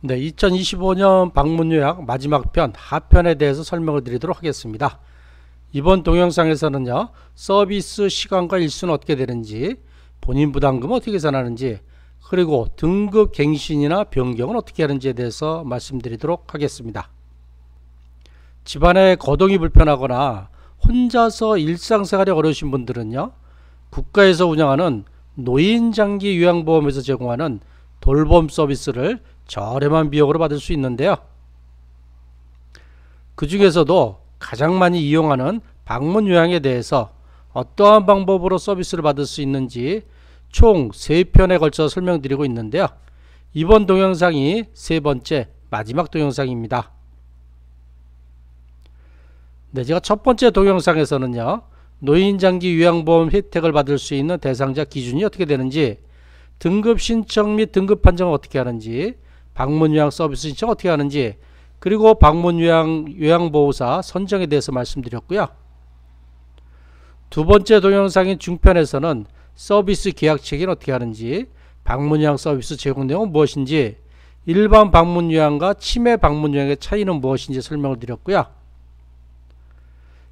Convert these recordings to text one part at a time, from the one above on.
네, 2025년 방문요약 마지막 편 하편에 대해서 설명을 드리도록 하겠습니다. 이번 동영상에서는요, 서비스 시간과 일수는 어떻게 되는지, 본인 부담금은 어떻게 계산하는지, 그리고 등급 갱신이나 변경은 어떻게 하는지에 대해서 말씀드리도록 하겠습니다. 집안에 거동이 불편하거나 혼자서 일상생활이 어려우신 분들은요, 국가에서 운영하는 노인장기 요양보험에서 제공하는 돌봄 서비스를 저렴한 비용으로 받을 수 있는데요. 그 중에서도 가장 많이 이용하는 방문 요양에 대해서 어떠한 방법으로 서비스를 받을 수 있는지 총 3편에 걸쳐 설명드리고 있는데요. 이번 동영상이 세 번째 마지막 동영상입니다. 네, 제가 첫 번째 동영상에서는요, 노인장기 요양보험 혜택을 받을 수 있는 대상자 기준이 어떻게 되는지, 등급 신청 및 등급 판정을 어떻게 하는지, 방문요양 서비스 신청 어떻게 하는지, 그리고 방문요양보호사 선정에 대해서 말씀드렸고요. 두 번째 동영상인 중편에서는 서비스 계약 체계는 어떻게 하는지, 방문요양 서비스 제공 내용은 무엇인지, 일반 방문요양과 치매 방문요양의 차이는 무엇인지 설명을 드렸고요.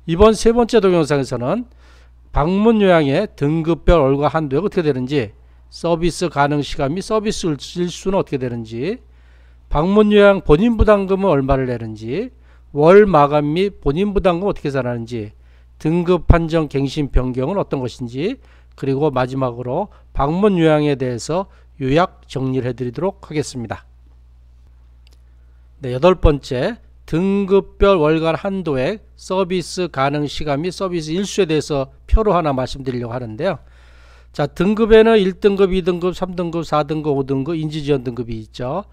이번 세 번째 동영상에서는 방문요양의 등급별 월가 한도가 어떻게 되는지, 서비스 가능 시간 및 서비스 일수는 어떻게 되는지, 방문요양 본인 부담금은 얼마를 내는지, 월 마감 및 본인 부담금은 어떻게 계산하는지, 등급 판정 갱신 변경은 어떤 것인지, 그리고 마지막으로 방문요양에 대해서 요약 정리를 해드리도록 하겠습니다. 네, 여덟 번째, 등급별 월간 한도액, 서비스 가능 시간 및 서비스 일수에 대해서 표로 하나 말씀드리려고 하는데요. 자, 등급에는 1등급, 2등급, 3등급, 4등급, 5등급, 인지지원 등급이 있죠.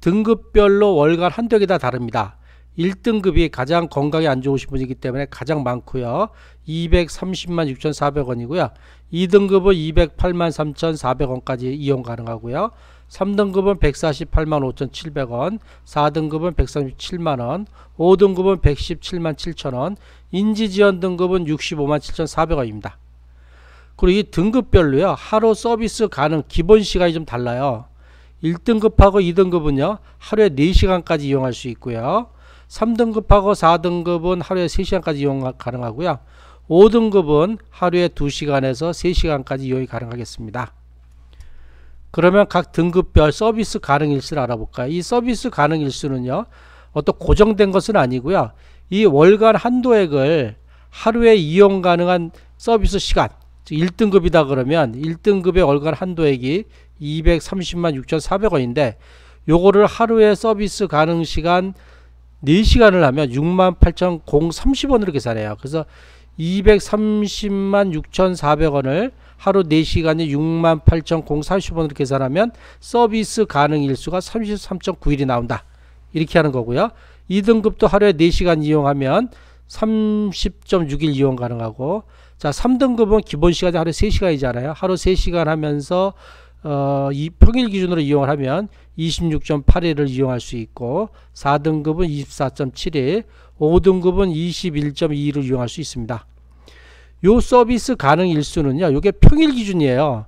등급별로 월간 한도액이 다 다릅니다. 1등급이 가장 건강이 안 좋으신 분이기 때문에 가장 많고요. 230만 6,400원이고요. 2등급은 208만 3,400원까지 이용 가능하고요. 3등급은 148만 5,700원, 4등급은 137만원, 5등급은 117만 7천원, 인지지원 등급은 65만 7,400원입니다. 그리고 이 등급별로요, 하루 서비스 가능 기본 시간이 좀 달라요. 1등급하고 2등급은요, 하루에 4시간까지 이용할 수 있고요. 3등급하고 4등급은 하루에 3시간까지 이용 가능하고요. 5등급은 하루에 2시간에서 3시간까지 이용이 가능하겠습니다. 그러면 각 등급별 서비스 가능 일수를 알아볼까요? 이 서비스 가능 일수는요, 어떤 고정된 것은 아니고요. 이 월간 한도액을 하루에 이용 가능한 서비스 시간, 1등급이다 그러면 1등급의 월간 한도액이 230만 6,400원인데 요거를 하루에 서비스 가능 시간 4시간을 하면 68,030원으로 계산해요. 그래서 230만 6,400원을 하루 4시간에 68,030원으로 계산하면 서비스 가능 일수가 33.9일이 나온다. 이렇게 하는 거고요. 2등급도 하루에 4시간 이용하면 30.6일 이용 가능하고, 자, 3등급은 기본 시간이 하루에 3시간이잖아요. 하루 3시간 하면서 이 평일 기준으로 이용을 하면 26.8일을 이용할 수 있고, 4등급은 24.7일, 5등급은 21.2일을 이용할 수 있습니다. 요 서비스 가능 일수는요, 요게 평일 기준이에요.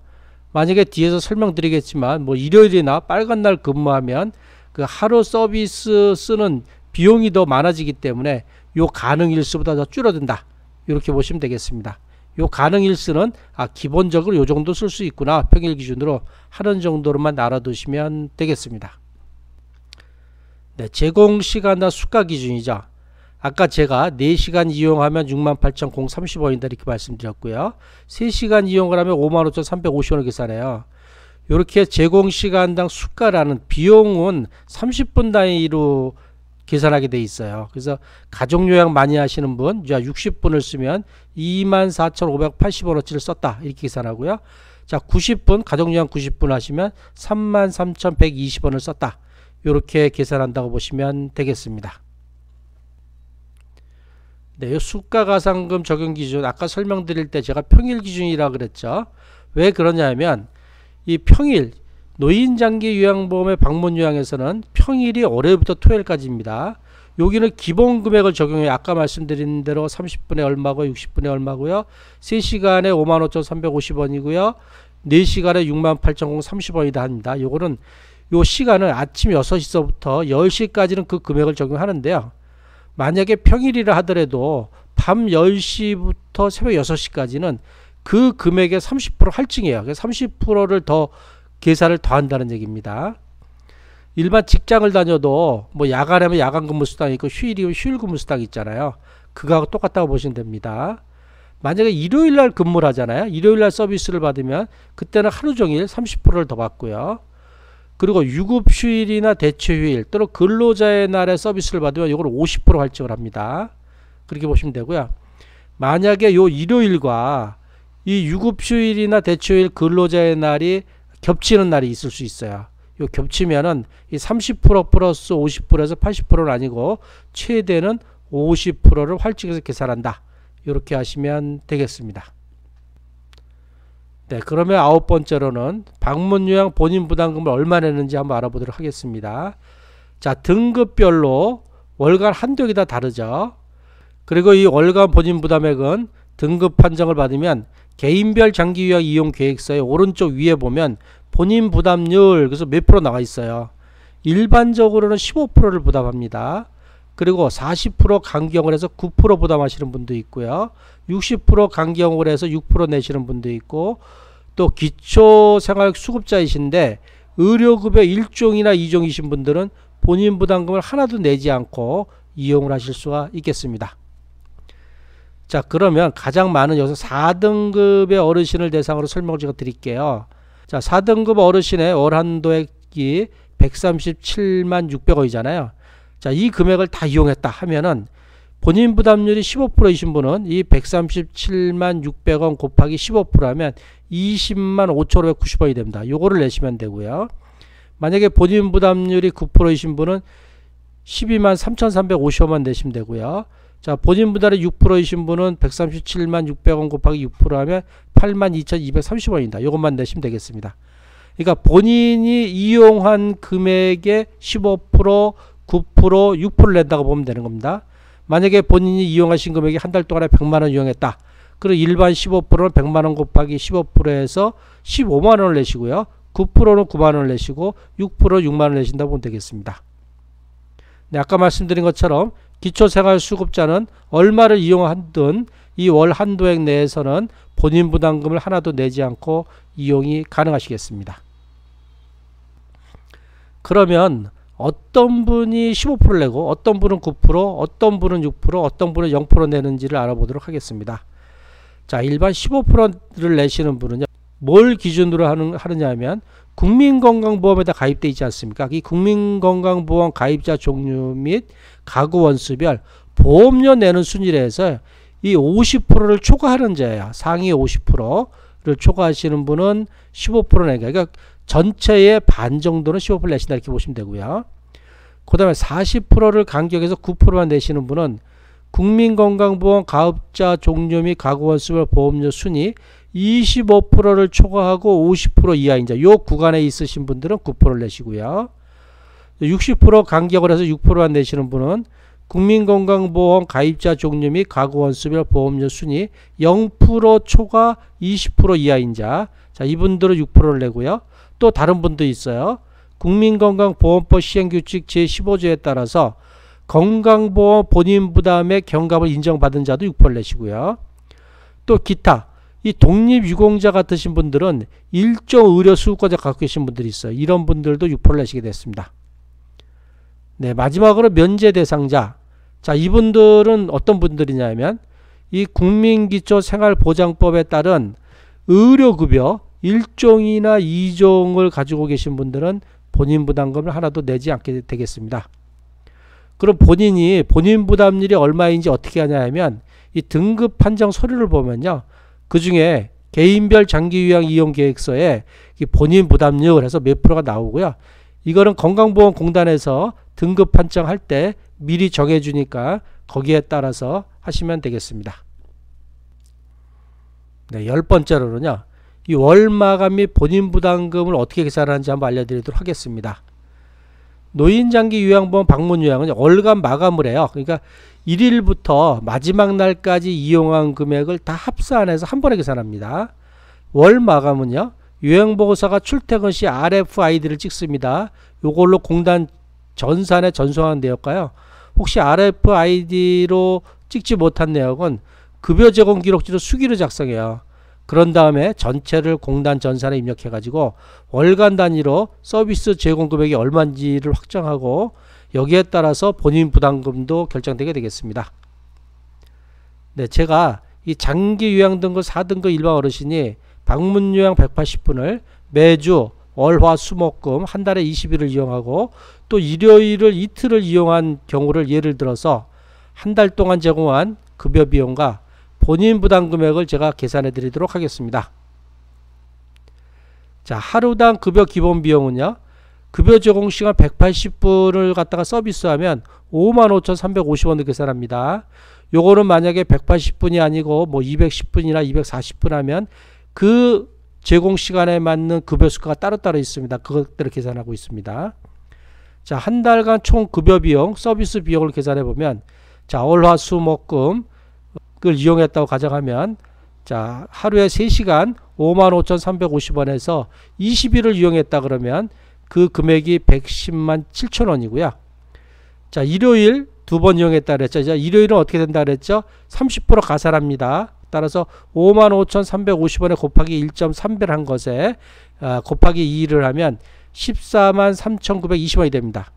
만약에 뒤에서 설명드리겠지만 뭐 일요일이나 빨간 날 근무하면 그 하루 서비스 쓰는 비용이 더 많아지기 때문에 요 가능 일수보다 더 줄어든다. 이렇게 보시면 되겠습니다. 요 가능 일수는 기본적으로 요 정도 쓸 수 있구나, 평일 기준으로 하는 정도로만 알아두시면 되겠습니다. 네, 제공 시간과 수가 기준이죠. 아까 제가 4시간 이용하면 68,030원이다 이렇게 말씀드렸고요. 3시간 이용을 하면 55,350원을 계산해요. 이렇게 제공 시간당 수가라는 비용은 30분 단위로 계산하게 돼 있어요. 그래서 가족요양 많이 하시는 분, 60분을 쓰면 24,580원어치를 썼다 이렇게 계산하고요. 자, 90분 가족요양 90분 하시면 33,120원을 썼다, 이렇게 계산한다고 보시면 되겠습니다. 네, 수가 가산금 적용 기준, 아까 설명드릴 때 제가 평일 기준이라 그랬죠. 왜 그러냐면 이 평일 노인장기 요양보험의 방문요양에서는 평일이 월요일부터 토요일까지입니다. 여기는 기본 금액을 적용해요. 아까 말씀드린 대로 30분에 얼마고 60분에 얼마고요. 3시간에 55,350원이고요. 4시간에 68,030원이다 합니다. 요거는 요 시간은 아침 6시서부터 10시까지는 그 금액을 적용하는데요. 만약에 평일이라 하더라도 밤 10시부터 새벽 6시까지는 그 금액의 30% 할증이에요. 그래서 30%를 더 계산을 더한다는 얘기입니다. 일반 직장을 다녀도 뭐 야간하면 야간 근무 수당이 있고 휴일이면 휴일 근무 수당이 있잖아요. 그거하고 똑같다고 보시면 됩니다. 만약에 일요일날 근무를 하잖아요. 일요일날 서비스를 받으면 그때는 하루 종일 30%를 더 받고요. 그리고 유급휴일이나 대체휴일 또는 근로자의 날에 서비스를 받으면 이걸 50% 할증을 합니다. 그렇게 보시면 되고요. 만약에 요 일요일과 이 유급휴일이나 대체휴일 근로자의 날이 겹치는 날이 있을 수 있어요. 요 겹치면은 이 30% 플러스 50%에서 80%는 아니고 최대는 50%를 활증해서 계산한다. 이렇게 하시면 되겠습니다. 네, 그러면 9번째로는 방문 요양 본인 부담금을 얼마 내는지 한번 알아보도록 하겠습니다. 자, 등급별로 월간 한도액이 다 다르죠. 그리고 이 월간 본인 부담액은 등급 판정을 받으면 개인별 장기 요양 이용 계획서의 오른쪽 위에 보면 본인 부담률 그래서 몇 프로 나와 있어요. 일반적으로는 15%를 부담합니다. 그리고 40% 간경을 해서 9% 부담하시는 분도 있고요. 60% 간경을 해서 6% 내시는 분도 있고, 또 기초생활수급자이신데 의료급여 1종이나 2종이신 분들은 본인 부담금을 하나도 내지 않고 이용을 하실 수가 있겠습니다. 자, 그러면 가장 많은 여기서 4등급의 어르신을 대상으로 설명을 제가 드릴게요. 자, 4등급 어르신의 월 한도액이 137만 600원이잖아요. 자, 이 금액을 다 이용했다 하면은 본인 부담률이 15%이신 분은 이 137만 600원 곱하기 15% 하면 20만 5,590원이 됩니다. 요거를 내시면 되고요. 만약에 본인 부담률이 9%이신 분은 12만 3,350원만 내시면 되고요. 자, 본인 부담이 6%이신 분은 137만 600원 곱하기 6% 하면 8만 2,230원입니다. 요것만 내시면 되겠습니다. 그러니까 본인이 이용한 금액의 15%, 9%, 6%를 낸다고 보면 되는 겁니다. 만약에 본인이 이용하신 금액이 한 달 동안에 100만원 이용했다. 그럼 일반 15%는 100만원 곱하기 15%에서 15만원을 내시고요. 9%는 9만원을 내시고 6%는 6만원을 내신다고 보면 되겠습니다. 네, 아까 말씀드린 것처럼 기초생활수급자는 얼마를 이용하든 이 월 한도액 내에서는 본인 부담금을 하나도 내지 않고 이용이 가능하시겠습니다. 그러면 어떤 분이 15%를 내고 어떤 분은 9%, 어떤 분은 6%, 어떤 분은 0% 내는지를 알아보도록 하겠습니다. 자, 일반 15%를 내시는 분은요, 뭘 기준으로 하느냐 하면 국민건강보험에다 가입되어 있지 않습니까? 이 국민건강보험 가입자 종류 및 가구 원수별 보험료 내는 순위로 해서 이 50%를 초과하는 자예요. 상위 50%를 초과하시는 분은 15% 내게, 그러니까 전체의 반 정도는 15% 내신다 이렇게 보시면 되고요. 그 다음에 40%를 간격해서 9%만 내시는 분은 국민건강보험 가입자 종류 및 가구 원수별 보험료 순위 25%를 초과하고 50% 이하인 자, 요 구간에 있으신 분들은 9%를 내시고요. 60% 간격을 해서 6%만 내시는 분은 국민건강보험 가입자 종류 및 가구 원수별 보험료 순위 0% 초과 20% 이하인 자, 자, 이분들은 6%를 내고요. 또 다른 분도 있어요. 국민건강보험법 시행규칙 제15조에 따라서 건강보험 본인 부담의 경감을 인정받은 자도 6%를 내시고요. 또 기타 이 독립유공자 같으신 분들은 일종 의료수급권자 갖고 계신 분들이 있어요. 이런 분들도 6%를 내시게 됐습니다. 네, 마지막으로 면제 대상자. 자, 이분들은 어떤 분들이냐면 이 국민기초생활보장법에 따른 의료급여 1종이나 2종을 가지고 계신 분들은 본인 부담금을 하나도 내지 않게 되겠습니다. 그럼 본인이 본인 부담률이 얼마인지 어떻게 하냐 면 이 등급 판정 서류를 보면요, 그 중에 개인별 장기요양 이용계획서에 본인 부담률 해서 몇 프로가 나오고요. 이거는 건강보험공단에서 등급 판정할 때 미리 정해주니까 거기에 따라서 하시면 되겠습니다. 네, 10번째로는요. 이 월마감 및 본인 부담금을 어떻게 계산하는지 한번 알려드리도록 하겠습니다. 노인장기 요양보험 방문 요양은 월간 마감을 해요. 그러니까 1일부터 마지막 날까지 이용한 금액을 다 합산해서 한 번에 계산합니다. 월 마감은요, 요양보호사가 출퇴근 시 RFID를 찍습니다. 요걸로 공단 전산에 전송한 내역과요. 혹시 RFID로 찍지 못한 내역은 급여 제공 기록지로 수기로 작성해요. 그런 다음에 전체를 공단 전산에 입력해 가지고 월간 단위로 서비스 제공 금액이 얼마인지를 확정하고 여기에 따라서 본인 부담금도 결정되게 되겠습니다. 네, 제가 이 장기 요양 등급 4등급 일반 어르신이 방문 요양 180분을 매주 월화 수목금 한 달에 20일을 이용하고 또 일요일을 이틀을 이용한 경우를 예를 들어서 한 달 동안 제공한 급여 비용과 본인 부담 금액을 제가 계산해 드리도록 하겠습니다. 자, 하루당 급여 기본 비용은요. 급여 제공 시간 180분을 갖다가 서비스하면 55,350원을 계산합니다. 요거는 만약에 180분이 아니고 뭐 210분이나 240분 하면 그 제공 시간에 맞는 급여 수가가 따로따로 있습니다. 그것들을 계산하고 있습니다. 자, 한 달간 총 급여 비용, 서비스 비용을 계산해 보면 자, 월, 화, 수, 목금 을 이용했다고 가정하면 자, 하루에 3시간 55,350원에서 20일을 이용했다 그러면 그 금액이 110만 7천원이고요. 자, 일요일 2번 이용했다 그랬죠. 자, 일요일은 어떻게 된다 그랬죠? 30% 가산합니다. 따라서 55,350원에 곱하기 1.3배를 한 것에 곱하기 2를 하면 14만 3,920원이 됩니다.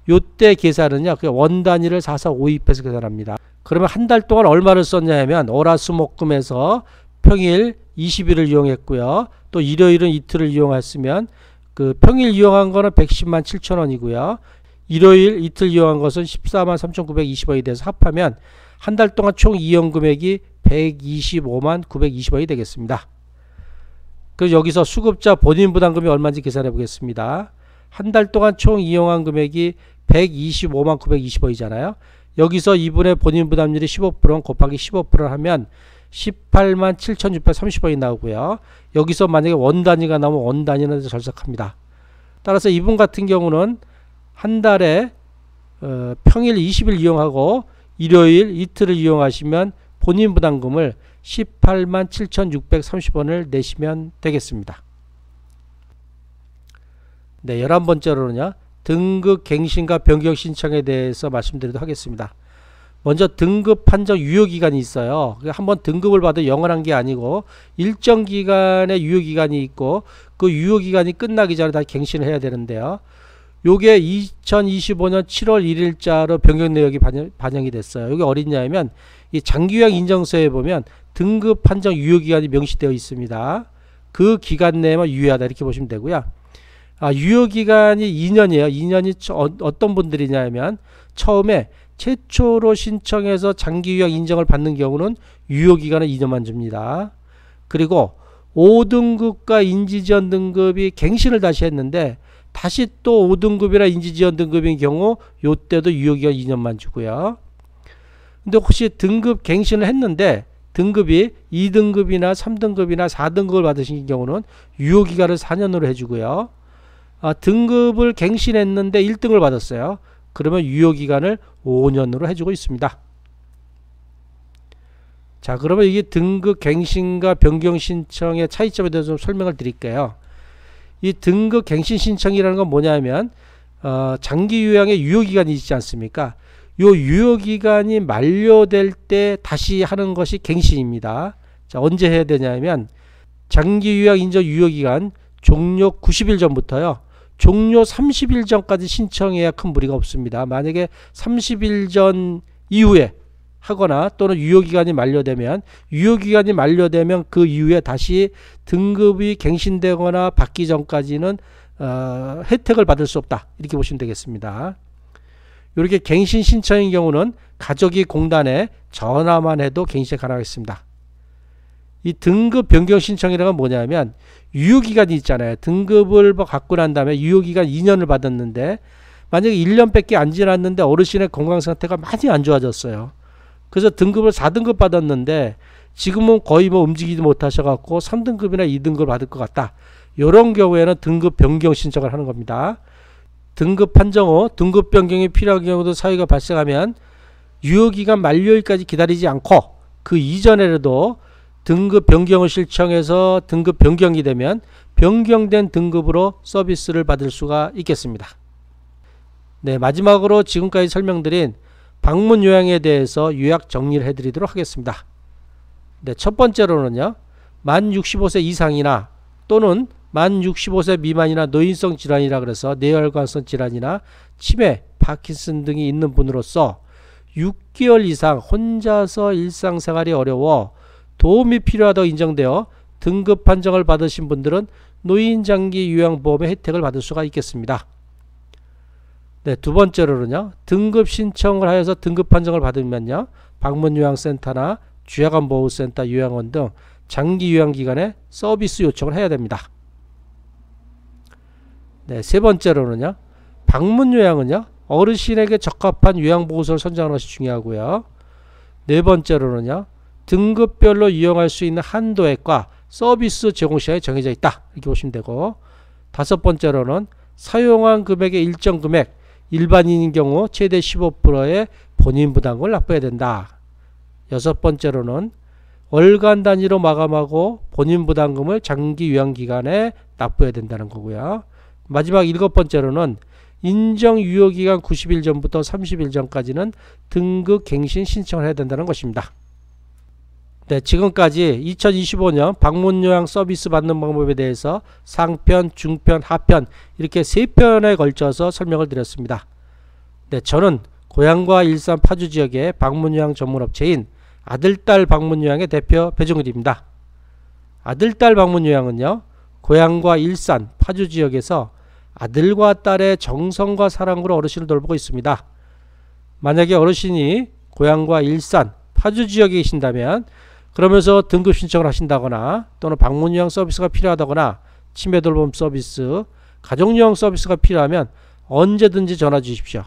요때 계산은요, 그 원 단위를 4452해서 계산합니다. 그러면 한 달 동안 얼마를 썼냐 하면 월화수목금에서 평일 20일을 이용했고요. 또 일요일은 이틀을 이용했으면 그 평일 이용한 거는 110만 7천원이고요. 일요일 이틀 이용한 것은 14만 3,920원이 돼서 합하면 한 달 동안 총 이용 금액이 125만 920원이 되겠습니다. 그래서 여기서 수급자 본인 부담금이 얼마인지 계산해 보겠습니다. 한 달 동안 총 이용한 금액이 125만 920원이잖아요. 여기서 이분의 본인 부담률이 15% 곱하기 15%를 하면 18만 7,630원이 나오고요. 여기서 만약에 원 단위가 나오면 원 단위는 절삭합니다. 따라서 이분 같은 경우는 한 달에 평일 20일 이용하고 일요일 이틀을 이용하시면 본인 부담금을 18만 7,630원을 내시면 되겠습니다. 네, 11번째로는요. 등급 갱신과 변경 신청에 대해서 말씀드리도록 하겠습니다. 먼저 등급 판정 유효기간이 있어요. 한번 등급을 받아 영원한 게 아니고 일정 기간의 유효기간이 있고 그 유효기간이 끝나기 전에 다 갱신을 해야 되는데요. 요게 2025년 7월 1일자로 변경 내역이 반영이 됐어요. 이게 어딨냐면 이 장기요양 인정서에 보면 등급 판정 유효기간이 명시되어 있습니다. 그 기간 내에만 유효하다 이렇게 보시면 되고요. 유효기간이 2년이에요. 2년이 어떤 분들이냐면 처음에 최초로 신청해서 장기요양 인정을 받는 경우는 유효기간은 2년만 줍니다. 그리고 5등급과 인지지원 등급이 갱신을 다시 했는데 다시 또 5등급이나 인지지원 등급인 경우 요때도 유효기간 2년만 주고요. 근데 혹시 등급 갱신을 했는데 등급이 2등급이나 3등급이나 4등급을 받으신 경우는 유효기간을 4년으로 해주고요. 등급을 갱신했는데 1등을 받았어요. 그러면 유효기간을 5년으로 해주고 있습니다. 자, 그러면 이게 등급 갱신과 변경 신청의 차이점에 대해서 좀 설명을 드릴게요. 이 등급 갱신 신청이라는 건 뭐냐면 장기 요양의 유효기간이 있지 않습니까? 요 유효기간이 만료될 때 다시 하는 것이 갱신입니다. 자, 언제 해야 되냐면 장기 요양 인정 유효기간 종료 90일 전부터요. 종료 30일 전까지 신청해야 큰 무리가 없습니다. 만약에 30일 전 이후에 하거나 또는 유효기간이 만료되면 그 이후에 다시 등급이 갱신되거나 받기 전까지는 혜택을 받을 수 없다. 이렇게 보시면 되겠습니다. 이렇게 갱신 신청인 경우는 가족이 공단에 전화만 해도 갱신이 가능하겠습니다. 이 등급 변경 신청이라는 건 뭐냐면 유효기간이 있잖아요. 등급을 갖고 난 다음에 유효기간 2년을 받았는데 만약에 1년밖에 안 지났는데 어르신의 건강상태가 많이 안 좋아졌어요. 그래서 등급을 4등급 받았는데 지금은 거의 뭐 움직이지 못하셔갖고 3등급이나 2등급을 받을 것 같다. 이런 경우에는 등급 변경 신청을 하는 겁니다. 등급 판정 후 등급 변경이 필요한 경우도 사유가 발생하면 유효기간 만료일까지 기다리지 않고 그 이전에라도 등급 변경을 신청해서 등급 변경이 되면 변경된 등급으로 서비스를 받을 수가 있겠습니다. 네, 마지막으로 지금까지 설명드린 방문 요양에 대해서 요약 정리를 해드리도록 하겠습니다. 네, 첫 번째로는요, 만 65세 이상이나 또는 만 65세 미만이나 노인성 질환이라 그래서 뇌혈관성 질환이나 치매, 파킨슨 등이 있는 분으로서 6개월 이상 혼자서 일상생활이 어려워 도움이 필요하다고 인정되어 등급 판정을 받으신 분들은 노인장기 요양보험의 혜택을 받을 수가 있겠습니다. 네, 두 번째로는요, 등급 신청을 하여서 등급 판정을 받으면요, 방문요양센터나 주야간보호센터, 요양원 등 장기 요양기관에 서비스 요청을 해야 됩니다. 네, 세 번째로는요, 방문요양은요, 어르신에게 적합한 요양보호소를 선정하는 것이 중요하고요. 네 번째로는요, 등급별로 이용할 수 있는 한도액과 서비스 제공 시간이 정해져 있다, 이렇게 보시면 되고, 다섯 번째로는 사용한 금액의 일정 금액, 일반인인 경우 최대 15%의 본인 부담금을 납부해야 된다. 여섯 번째로는 월간 단위로 마감하고 본인 부담금을 장기 요양기간에 납부해야 된다는 거고요. 마지막 일곱 번째로는 인정 유효기간 90일 전부터 30일 전까지는 등급 갱신 신청을 해야 된다는 것입니다. 네, 지금까지 2025년 방문요양 서비스 받는 방법에 대해서 상편, 중편, 하편 이렇게 세 편에 걸쳐서 설명을 드렸습니다. 네, 저는 고양과 일산 파주 지역의 방문요양 전문업체인 아들딸 방문요양의 대표 배종일입니다. 아들딸 방문요양은요, 고양과 일산 파주 지역에서 아들과 딸의 정성과 사랑으로 어르신을 돌보고 있습니다. 만약에 어르신이 고양과 일산 파주 지역에 계신다면 그러면서 등급 신청을 하신다거나 또는 방문요양 서비스가 필요하다거나 치매 돌봄 서비스, 가족요양 서비스가 필요하면 언제든지 전화 주십시오.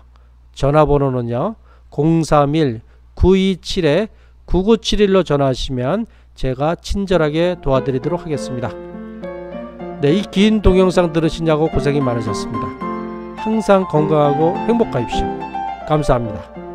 전화번호는요, 031-927-9971로 전화하시면 제가 친절하게 도와드리도록 하겠습니다. 네, 이 긴 동영상 들으시냐고 고생이 많으셨습니다. 항상 건강하고 행복하십시오. 감사합니다.